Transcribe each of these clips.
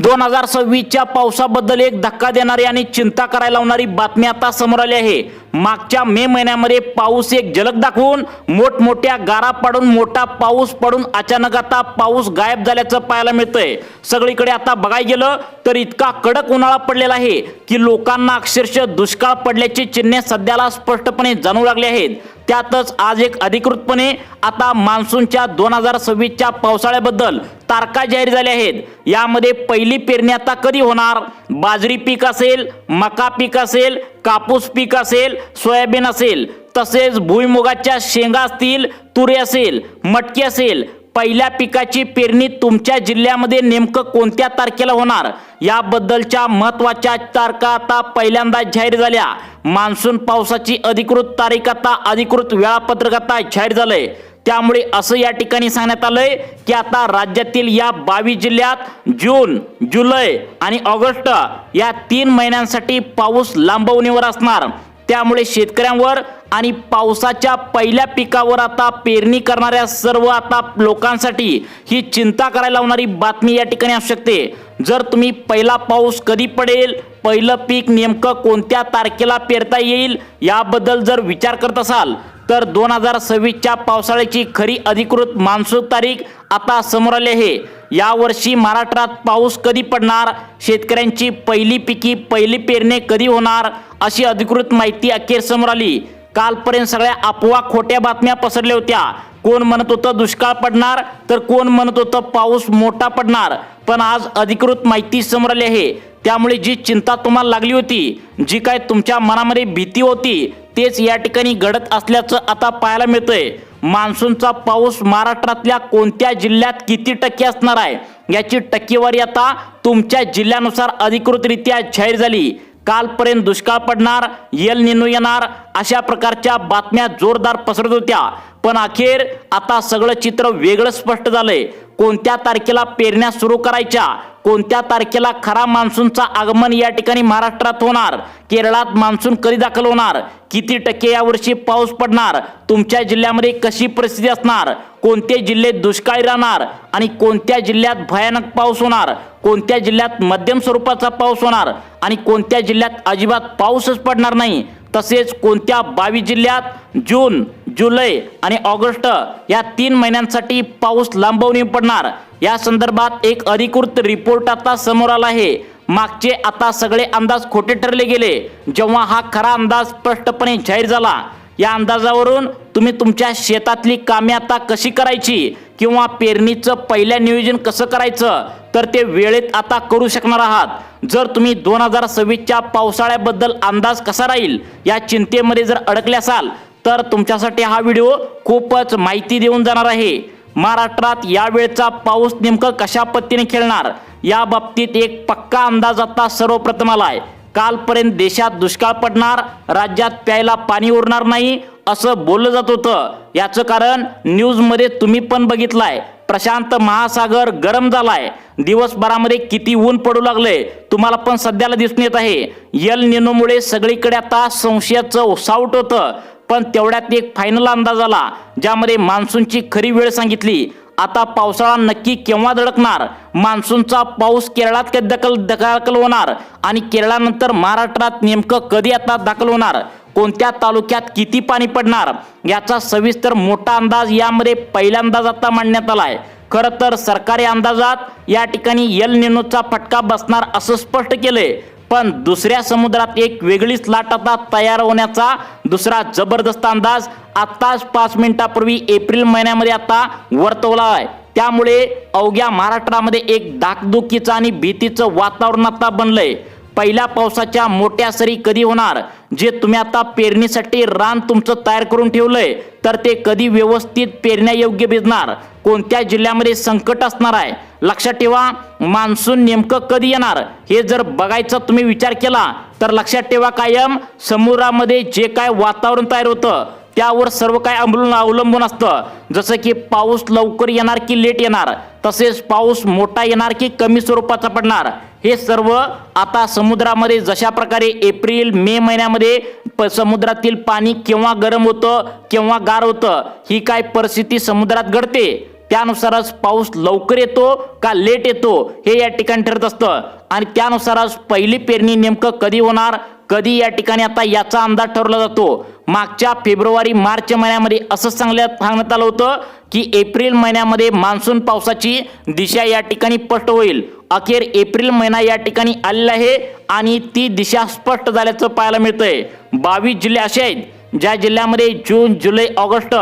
2026च्या पावसाबद्दल एक धक्का देणारी आणि चिंता करायला लावणारी बातमी आता समोर आली आहे। मागच्या मे महिन्यामध्ये पाऊस एक झलक दाखवून मोठमोठ्या गारा पडून मोठा पाऊस पडून अचानक आता पाऊस गायब झाल्याचं पाहायला मिळतंय। सगळीकडे आता बघायला गेलं तर इतका कडक उन्हाळा पडलेला आहे की लोकांना अक्षरशः दुष्काळ पडल्याची चिन्हे सध्याला स्पष्टपणे जाणवू लागली आहेत। त्यातच आज एक अधिकृतपणे आता मान्सूनच्या 2026च्या पावसाळ्याबद्दल तारखा जाहीर झाल्या आहेत। यामध्ये पहिली पेरणी आता कधी होणार, बाजरी पीक असेल, मका पीक असेल, कापूस पीक असेल, सोयाबीन असेल, तसेच भुईमुगाच्या शेंगा असतील, तुरी असेल, मटकी असेल, पहिल्या पिकाची पेरणी तुमच्या जिल्ह्यामध्ये नेमकं कोणत्या तारखेला होणार याबद्दलच्या महत्त्वाच्या तारखा आता पहिल्यांदा जाहीर झाल्या। मान्सून पावसाची अधिकृत तारीख आता अधिकृत वेळापत्रक आता जाहीर झालंय। त्यामुळे असं या ठिकाणी सांगण्यात आलंय की आता राज्यातील या 22 जिल्ह्यात जून, जुलै आणि ऑगस्ट या 3 महिन्यांसाठी पाऊस लांबवणीवर असणार। त्यामुळे शेतकऱ्यांवर आणि पावसाच्या पहिल्या पिकावर आता पेरणी करणाऱ्या सर्व आता लोकांसाठी ही चिंता करायला लावणारी बातमी या ठिकाणी असू शकते। जर तुम्ही पहिला पाऊस कधी पडेल, पहिलं पीक नेमकं कोणत्या तारखेला पेरता येईल याबद्दल जर विचार करत असाल तर 2026च्या पावसाळ्याची खरी अधिकृत मान्सून तारीख आता समोर आली आहे। यावर्षी महाराष्ट्रात पाऊस कधी पडणार, शेतकऱ्यांची पहिली पिकी पहिली पेरणी कधी होणार अशी अधिकृत माहिती अखेर समोर आली। कालपर्यंत सगळ्या अफवा खोट्या बातम्या पसरल्या होत्या। कोण म्हणत होतं दुष्काळ पडणार तर कोण म्हणत होतं पाऊस मोठा पडणार, पण आज अधिकृत माहिती समोर आली आहे। त्यामुळे जी चिंता तुम्हाला लागली होती, जी काय तुमच्या मनामध्ये भीती होती, तेच या ठिकाणी घडत असल्याचं आता पाहायला मिळतंय। मान्सूनचा पाऊस महाराष्ट्रातल्या कोणत्या जिल्ह्यात किती टक्के असणार आहे याची टक्केवारी आता तुमच्या जिल्ह्यानुसार अधिकृतरित्या जाहीर झाली। कालपर्यंत दुष्काळ पडणार, एल निनो येणार अशा प्रकारच्या बातम्या जोरदार पसरत होत्या, पण अखेर आता सगळं चित्र वेगळं स्पष्ट झालंय। कोणत्या तारखेला पेरण्या सुरू करायच्या, कोणत्या तारखेला खरा मान्सूनचा आगमन या ठिकाणी महाराष्ट्रात होणार, केरळात मान्सून कधी दाखल होणार, किती टक्के यावर्षी पाऊस पडणार, तुमच्या जिल्ह्यामध्ये कशी परिस्थिती असणार, कोणते जिल्हे दुष्काळी राहणार आणि कोणत्या जिल्ह्यात भयानक पाऊस होणार, कोणत्या जिल्ह्यात मध्यम स्वरूपाचा पाऊस होणार आणि कोणत्या जिल्ह्यात अजिबात पाऊसच पडणार नाही, तसेच कोणत्या 22 जिल्ह्यात जून, जुलै आणि ऑगस्ट या 3 महिन्यांसाठी पाऊस लांबवणी पडणार या संदर्भात एक अधिकृत रिपोर्ट आता समोर आला आहे। मागचे आता सगळे अंदाज खोटे ठरले गेले जेव्हा हा खरा अंदाज स्पष्टपणे जाहीर झाला। या अंदाजावरून तुम्ही तुमच्या शेतातली कामे आता कशी करायची किंवा पेरणीचं पहिल्या नियोजन कसं करायचं तर ते वेळेत आता करू शकणार आहात। जर तुम्ही 2026च्या पावसाळ्याबद्दल अंदाज कसा राहील या चिंतेमध्ये जर अडकले असाल तर तुमच्यासाठी हा व्हिडिओ खूपच माहिती देऊन जाणार आहे। महाराष्ट्रात यावेळचा पाऊस नेमकं कशा पद्धतीने खेळणार या बाबतीत एक पक्का अंदाज आता सर्वप्रथम आलाय। कालपर्यंत देशात दुष्काळ पडणार, राज्यात प्यायला पाणी उरणार नाही असं बोललं जात होतं। याचं कारण न्यूजमध्ये तुम्ही पण बघितलंय, प्रशांत महासागर गरम झालाय, दिवसभरामध्ये किती ऊन पडू लागले तुम्हाला पण सध्याला दिसून येत आहे। एल निनोमुळे सगळीकडे आता संशयाचं सावट होतं, पण तेवढ्यात एक फायनल अंदाज आला ज्यामध्ये मान्सूनची खरी वेळ सांगितली। आता पावसाळा नक्की केव्हा धडकणार, मान्सूनचा पाऊस केरळात कधी दाखल होणार आणि केरळानंतर महाराष्ट्रात नेमकं कधी आता दाखल होणार, कोणत्या तालुक्यात किती पाणी पडणार याचा सविस्तर मोठा अंदाज यामध्ये पहिल्यांदाच आता मांडण्यात आलाय। खरं तर सरकारी अंदाजात या ठिकाणी एल निनोचा फटका बसणार असं स्पष्ट केलंय, पण दुसऱ्या समुद्रात एक वेगळीच लाट आता तयार होण्याचा दुसरा जबरदस्त अंदाज आत्ताच 5 मिनिटापूर्वी एप्रिल महिन्यामध्ये आता वर्तवला आहे। त्यामुळे अवघ्या महाराष्ट्रामध्ये एक धाकधुकीचं आणि भीतीचं वातावरण आता बनलंय। पहिल्या पावसाच्या मोठ्या सरी कधी होणार, जे तुम्ही आता पेरणीसाठी रान तुमचं तयार करून ठेवलंय तर ते कधी व्यवस्थित पेरण्यायोग्य भिजणार, कोणत्या जिल्ह्यामध्ये संकट असणार आहे। लक्षात ठेवा, मान्सून नेमकं कधी येणार हे जर बघायचा तुम्ही विचार केला तर लक्षात ठेवा कायम समुद्रामध्ये जे काय वातावरण तयार होतं त्यावर सर्व काय अवलंबून असतं। जसं की पाऊस लवकर येणार की लेट येणार, तसेच पाऊस मोठा येणार की कमी स्वरूपाचा पडणार, हे सर्व आता समुद्रामध्ये जशा प्रकारे एप्रिल मे महिन्यामध्ये समुद्रातील पाणी केव्हा गरम होतं केव्हा गार होतं ही काय परिस्थिती समुद्रात घडते, त्यानुसारच पाऊस लवकर येतो का लेट येतो हे या ठिकाणी ठरत असतं आणि त्यानुसारच पहिली पेरणी नेमकं कधी होणार, कधी या ठिकाणी आता याचा अंदाज ठरवला जातो। मागच्या फेब्रुवारी मार्च महिन्यामध्ये असं सांगण्यात आलं होतं की एप्रिल महिन्यामध्ये मान्सून पावसाची दिशा या ठिकाणी स्पष्ट होईल। अखेर एप्रिल महिना या ठिकाणी आलेला आहे आणि ती दिशा स्पष्ट झाल्याचं पाहायला मिळतंय। 22 जिल्हे असे आहेत ज्या जिल्ह्यामध्ये जून, जुलै, ऑगस्ट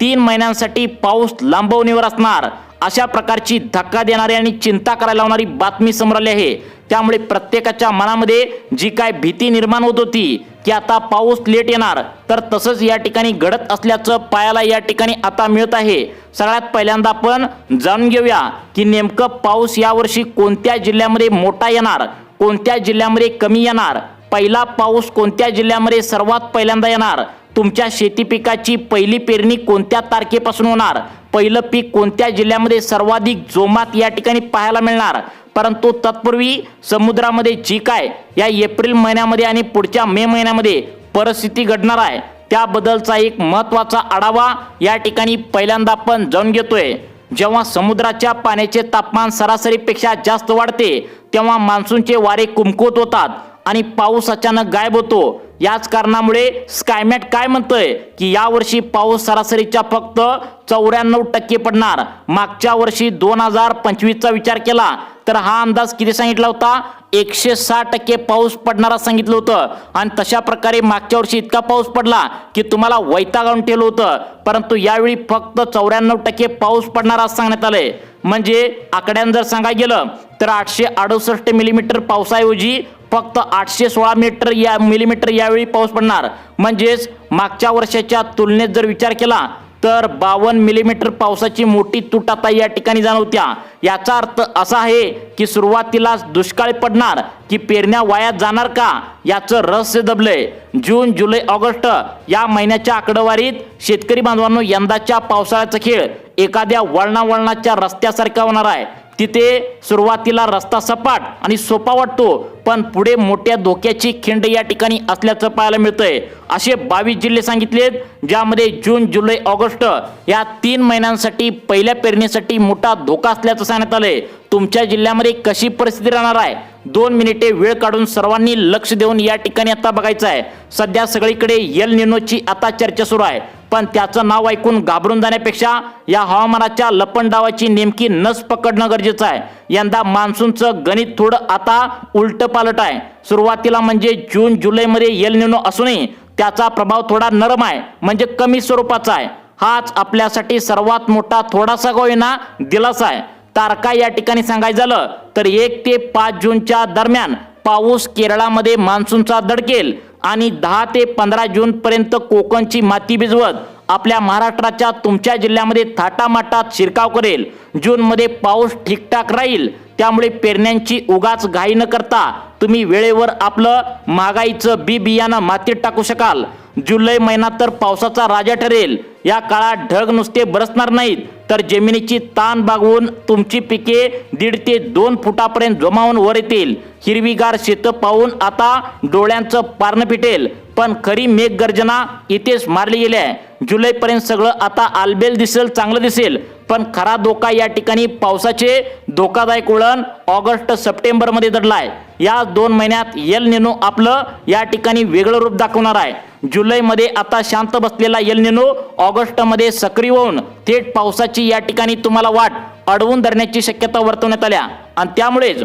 3 महिन्यांसाठी पाऊस लांबवणीवर असणार। अशा प्रकारची धक्का देणारी आणि चिंता करायला लावणारी बातमी समोर आली आहे। त्यामुळे प्रत्येकाच्या मनामध्ये जी काय भीती निर्माण होत होती की आता पाऊस लेट येणार, तर तसंच या ठिकाणी घडत असल्याचं पाहायला या ठिकाणी आता मिळत आहे। सगळ्यात पहिल्यांदा आपण जाणून घेऊया की नेमकं पाऊस यावर्षी कोणत्या जिल्ह्यामध्ये मोठा येणार, कोणत्या जिल्ह्यामध्ये कमी येणार, पहिला पाऊस कोणत्या जिल्ह्यामध्ये सर्वात पहिल्यांदा येणार, तुमच्या शेती पिकाची पहिली पेरणी कोणत्या तारखेपासून होणार, पहिलं पीक कोणत्या जिल्ह्यामध्ये सर्वाधिक जोमात या ठिकाणी पाहायला मिळणार। परंतु तत्पूर्वी समुद्रामध्ये जी काय या एप्रिल महिन्यामध्ये आणि पुढच्या मे महिन्यामध्ये परिस्थिती घडणार आहे त्याबद्दलचा एक महत्त्वाचा आढावा या ठिकाणी पहिल्यांदा आपण जाणून घेतोय। जेव्हा समुद्राच्या पाण्याचे तापमान सरासरीपेक्षा जास्त वाढते तेव्हा मान्सूनचे वारे कुमकुवत होतात आणि पाऊस अचानक गायब होतो। याच कारणामुळे स्कायमॅट काय म्हणतोय की यावर्षी पाऊस सरासरीच्या फक्त 94% पडणार। मागच्या वर्षी 2025चा विचार केला तर हा अंदाज किती सांगितला होता, 106% पाऊस पडणारा सांगितलं होतं आणि तशा प्रकारे मागच्या वर्षी इतका पाऊस पडला की तुम्हाला वैतागून ठेवलं होतं। परंतु यावेळी फक्त 94% पाऊस पडणारा सांगण्यात आलंय। म्हणजे आकड्यानं जर सांगायला गेलं तर 868 मिलीमीटर पावसाऐवजी फक्त 816 मिलीमीटर यावेळी पाऊस पडणार। म्हणजेच मागच्या वर्षाच्या तुलनेत जर विचार केला तर 52 मिलीमीटर पावसाची मोठी तूट आता या ठिकाणी जाणवत्या। याचा अर्थ असा आहे की सुरुवातीला दुष्काळ पडणार की पेरण्या वाया जाणार का याचं रहस्य दबलंय। जून, जुलै, ऑगस्ट या महिन्याच्या आकडेवारीत शेतकरी बांधवांनो यंदाच्या पावसाळ्याचा खेळ एखाद्या वळणाच्या रस्त्यासारखा होणार आहे। तिथे सुरुवातीला रस्ता सपाट आणि सोपा वाटतो पण पुढे मोठ्या धोक्याची खिंड या ठिकाणी असल्याचं पाहायला मिळतंय। असे 22 जिल्हे सांगितलेत ज्यामध्ये जून, जुलै, ऑगस्ट या 3 महिन्यांसाठी पहिल्या पेरणीसाठी मोठा धोका असल्याचं सांगण्यात आलंय। तुमच्या जिल्ह्यामध्ये कशी परिस्थिती राहणार आहे 2 मिनिटे वेळ काढून सर्वांनी लक्ष देऊन या ठिकाणी आता बघायचं आहे। सध्या सगळीकडे एल निनोची आता चर्चा सुरू आहे पण त्याचं नाव ऐकून घाबरून जाण्यापेक्षा या हवामानाच्या लपंडावाची नेमकी नस पकडणं गरजेचं आहे। यंदा मान्सूनचं गणित थोडं आता उलट पालट आहे। सुरुवातीला म्हणजे जून, जुलैमध्ये एल निनो असूनही त्याचा प्रभाव थोडा नरम आहे, म्हणजे कमी स्वरूपाचा आहे। हाच आपल्यासाठी सर्वात मोठा थोडासा होईना दिलासा आहे। तारखा या ठिकाणी सांगायचं झालं तर 1 ते 5 जूनच्या दरम्यान पाऊस केरळामध्ये मान्सूनचा धडकेल आणि 10 ते 15 जून पर्यंत कोकणची माती भिजवत आपल्या महाराष्ट्राच्या तुमच्या जिल्ह्यामध्ये थाटामाटात शिरकाव करेल। जूनमध्ये पाऊस ठीकठाक राहील त्यामुळे पेरण्यांची उगाच घाई न करता तुम्ही वेळेवर आपलं महागाईचं बियाणं मातीत टाकू शकाल। जुलै महिना तर पावसाचा राजा ठरेल। या काळात ढग नुसते बरसणार नाहीत तर जमिनीची ताण बागवून तुमची पिके 1.5 ते 2 फुटापर्यंत जमावून वर येतील। हिरवीगार शेतं पाहून आता डोळ्यांचं पारणं फिटेल पण खरी मेघगर्जना इथेच मारली गेली आहे। जुलैपर्यंत सगळं आता आलबेल दिसेल, चांगलं दिसेल पण खरा धोका या ठिकाणी पावसाचे धोकादायक वळण ऑगस्ट सप्टेंबरमध्ये दडलाय। या 2 महिन्यात एल निनो आपलं या ठिकाणी वेगळं रूप दाखवणार आहे। जुलैमध्ये आता शांत बसलेला एल निनो ऑगस्टमध्ये सक्रिय होऊन थेट पावसाची या ठिकाणी तुम्हाला वाट अडवून धरण्याची शक्यता वर्तवण्यात आल्या आणि त्यामुळेच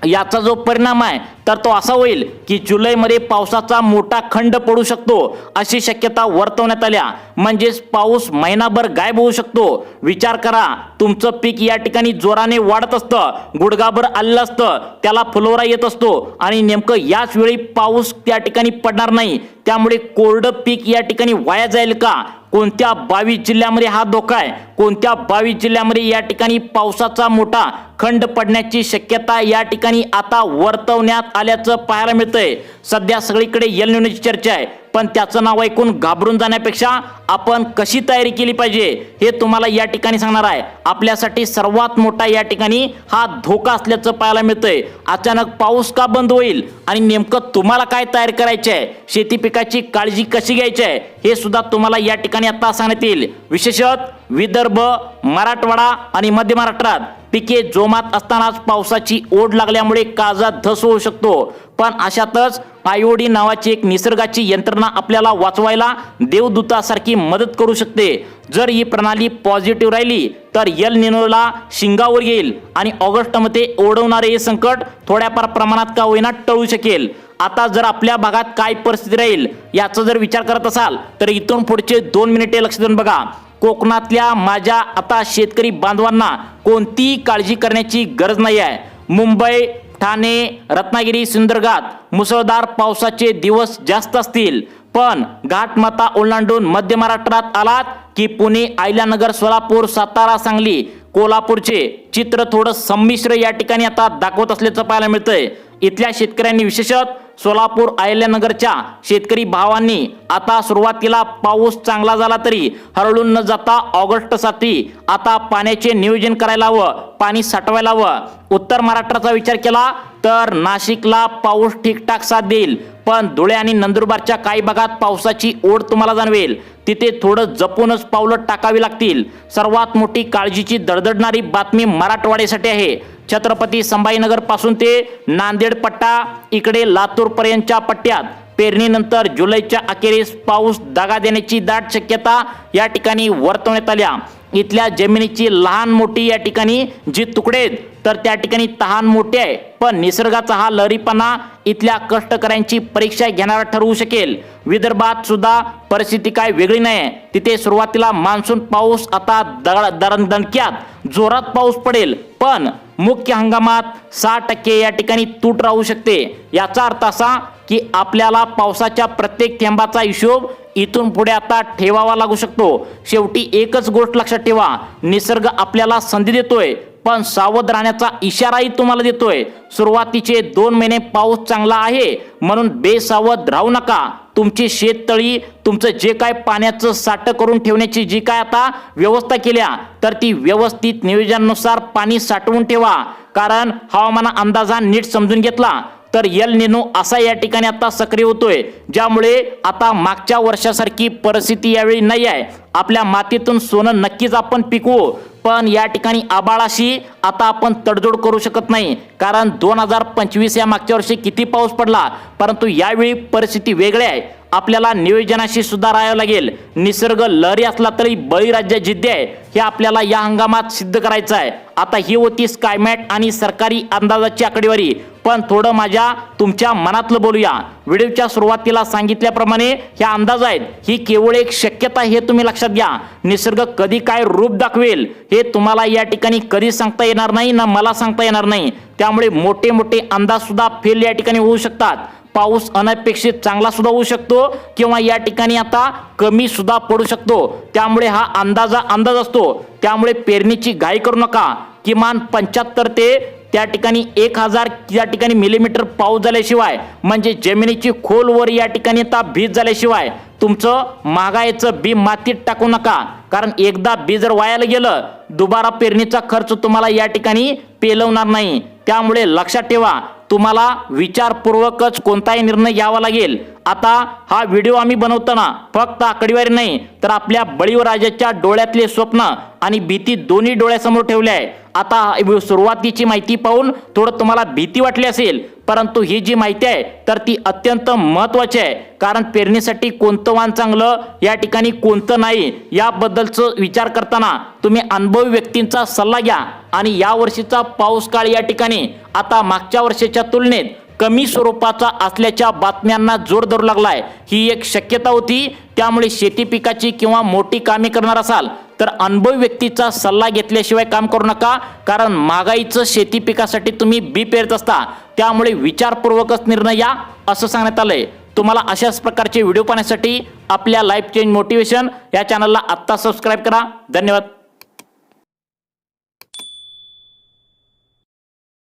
याचा जो परिणाम आहे तर तो असा होईल की जुलैमध्ये पावसाचा मोठा खंड पडू शकतो अशी शक्यता वर्तवण्यात आल्या। म्हणजेच पाऊस महिनाभर गायब होऊ शकतो। विचार करा, तुमचं पीक या ठिकाणी जोराने वाढत असतं, गुडघाभर आलेलं असतं, त्याला फुलोरा येत असतो आणि नेमकं याच वेळी पाऊस त्या ठिकाणी पडणार नाही। त्यामुळे कोरडं पीक या ठिकाणी वाया जाईल का? कोणत्या 22 जिल्ह्यामध्ये हा धोका आहे? कोणत्या 22 जिल्ह्यामध्ये या ठिकाणी पावसाचा मोठा खंड पडण्याची शक्यता या ठिकाणी आता वर्तवण्यात आल्याचं पाहायला मिळतंय। सध्या सगळीकडे एल निनोची चर्चा आहे पण त्याचं नाव ऐकून घाबरून जाण्यापेक्षा आपण कशी तयारी केली पाहिजे हे तुम्हाला या ठिकाणी सांगणार आहे। आपल्यासाठी सर्वात मोठा या ठिकाणी हा धोका असल्याचं पाहायला मिळतंय। अचानक पाऊस का बंद होईल आणि नेमकं तुम्हाला काय तयार करायचे आहे, शेती पिकाची काळजी कशी घ्यायची आहे हे सुद्धा तुम्हाला या ठिकाणी आता सांगण्यात येईल। विशेषतः विदर्भ, मराठवाडा आणि मध्य महाराष्ट्रात पिके जोमात असतानाच पावसाची ओढ लागल्यामुळे काळजात धस होऊ शकतो। पण अशातच आयोडी नावाची एक निसर्गाची यंत्रणा आपल्याला वाचवायला देवदूतासारखी मदत करू शकते। जर ही प्रणाली पॉझिटिव्ह राहिली तर एल निनोला शिंगावर येईल आणि ऑगस्टमध्ये ओढवणारे हे संकट थोड्याफार प्रमाणात का होईना टळू शकेल। आता जर आपल्या भागात काय परिस्थिती राहील याचा जर विचार करत असाल तर इथून पुढचे 2 मिनिटे लक्ष देऊन बघा। कोकणातल्या माझ्या आता शेतकरी बांधवांना कोणतीही काळजी करण्याची गरज नाही आहे। मुंबई, ठाणे, रत्नागिरी, सिंधुदुर्गात मुसळधार पावसाचे दिवस जास्त असतील, पण घाटमाता ओलांडून मध्य महाराष्ट्रात आलात की पुणे, अहिल्यानगर, सोलापूर, सातारा, सांगली, कोल्हापूरचे चित्र थोडं संमिश्र या ठिकाणी आता दाखवत असल्याचं पाहायला मिळतंय। इथल्या शेतकऱ्यांनी विशेषतः सोलापूर, अहिल्यानगरच्या शेतकरी भावांनी आता सुरुवातीला पाऊस चांगला झाला तरी हरळून न जाता ऑगस्टसाठी आता पाण्याचे नियोजन करायला हवं, पाणी साठवायला हवं। उत्तर महाराष्ट्राचा विचार केला तर नाशिकला पाऊस ठीकठाक साथ देईल, पण धुळे आणि नंदुरबारच्या काही भागात पावसाची ओढ तुम्हाला जाणवेल। तिथे थोडं जपूनच पावलं टाकावी लागतील। सर्वात मोठी काळजीची दडदडणारी बातमी मराठवाड्यासाठी आहे। छत्रपती संभाजीनगर पासून ते नांदेड पट्टा इकडे लातूर पर्यंतच्या पट्ट्यात पेरणीनंतर जुलैच्या अखेरीस पाऊस दगा देण्याची दाट शक्यता या ठिकाणी वर्तवण्यात आल्या। इथल्या जमिनीची लहान मोठी या ठिकाणी जी तुकडे आहेत तर त्या ठिकाणी तहान मोठे आहे, पण निसर्गाचा हा लहरीपणा इथल्या कष्टकऱ्यांची परीक्षा घेणारा ठरवू शकेल। विदर्भात सुद्धा परिस्थिती काय वेगळी नाही। तिथे सुरुवातीला मान्सून पाऊस आता दणक्यात जोरात पाऊस पडेल, पण मुख्य हंगामात 60% या ठिकाणी तूट राहू शकते। याचा अर्थ असा की आपल्याला पावसाच्या प्रत्येक थेंबाचा हिशोब इथून पुढे आता ठेवावा लागू शकतो। शेवटी एकच गोष्ट लक्षात ठेवा, निसर्ग आपल्याला संधी देतोय, पण सावध राहण्याचा इशाराही तुम्हाला देतोय। सुरुवातीचे 2 महिने पाऊस चांगला आहे म्हणून बेसावध राहू नका। तुमची शेततळी, तुमचं जे काय पाण्याचं साठं करून ठेवण्याची जी काय आता व्यवस्था केल्या तर ती व्यवस्थित नियोजनानुसार पाणी साठवून ठेवा। कारण हवामान अंदाजा नीट समजून घेतला तर एल निनो असा या ठिकाणी आता सक्रिय होतोय, ज्यामुळे आता मागच्या वर्षासारखी परिस्थिती यावेळी नाही आहे। आपल्या मातीतून सोनं नक्कीच आपण पिकवू, पण या ठिकाणी आबाळाशी आता आपण तडजोड करू शकत नाही। कारण 2025 या मागच्या वर्षी किती पाऊस पडला, परंतु यावेळी परिस्थिती वेगळी आहे। आपल्याला नियोजनाशी सुद्धा राहावं लागेल। निसर्ग लहरी असला तरी बळीराज्य जिद्दी आहे हे आपल्याला या हंगामात सिद्ध करायचं आहे। आता ही होती स्कायमॅट आणि सरकारी अंदाजाची आकडेवारी, पण थोडं माझ्या तुमच्या मनातलं बोलूया। व्हिडिओच्या सुरुवातीला सांगितल्याप्रमाणे हे अंदाज आहेत, ही केवळ एक शक्यता हे तुम्ही लक्षात घ्या। निसर्ग कधी काय रूप दाखवेल हे तुम्हाला या ठिकाणी कधी सांगता येणार नाही ना मला सांगता येणार नाही। त्यामुळे मोठे मोठे अंदाज सुद्धा फेल या ठिकाणी होऊ शकतात। पाऊस अनपेक्षित चांगला सुद्धा होऊ शकतो किंवा या ठिकाणी आता कमी सुद्धा पडू शकतो। त्यामुळे हा अंदाज असतो। त्यामुळे पेरणीची घाई करू नका। किमान 75 ते त्या ठिकाणी 1000 या ठिकाणी मिलीमीटर पाऊस झाल्याशिवाय, म्हणजे जमिनीची खोलवर या ठिकाणी आता भीज झाल्याशिवाय तुमचं महागाईचं बी मातीत टाकू नका। कारण एकदा बी जर वायाला गेलं दुबारा पेरणीचा खर्च तुम्हाला या ठिकाणी पेलवणार नाही। त्यामुळे लक्षात ठेवा, तुम्हाला विचारपूर्वकच कोणताही निर्णय घ्यावा लागेल। आता हा व्हिडिओ आम्ही बनवताना फक्त आकडेवारी नाही तर आपल्या बळीराजाच्या डोळ्यातले स्वप्न आणि भीती दोन्ही डोळ्यासमोर ठेवले आहे। आता सुरुवातीची माहिती पाहून थोडं तुम्हाला भीती वाटली असेल, परंतु ही जी माहिती आहे तर ती अत्यंत महत्त्वाची आहे। कारण पेरणीसाठी कोणतं वाण चांगलं या ठिकाणी कोणतं नाही याबद्दलचं विचार करताना तुम्ही अनुभवी व्यक्तींचा सल्ला घ्या। आणि या वर्षीचा पाऊस काळ या ठिकाणी आता मागच्या वर्षाच्या तुलनेत कमी स्वरूपाचा असल्याच्या बातम्यांना जोर धरू लागलाय। ही एक शक्यता होती। त्यामुळे शेती पिकाची किंवा मोठी कामे करणार असाल तर अनुभवी व्यक्तीचा सल्ला घेतल्याशिवाय काम करू नका। कारण महागाईचं शेती पिकासाठी तुम्ही बी पेरत असता, त्यामुळे विचारपूर्वकच निर्णय घ्या असं सांगण्यात आलंय। तुम्हाला अशाच प्रकारचे व्हिडिओ पाहण्यासाठी आपल्या लाईफ चेंज मोटिवेशन या चॅनलला आत्ता सबस्क्राईब करा। धन्यवाद।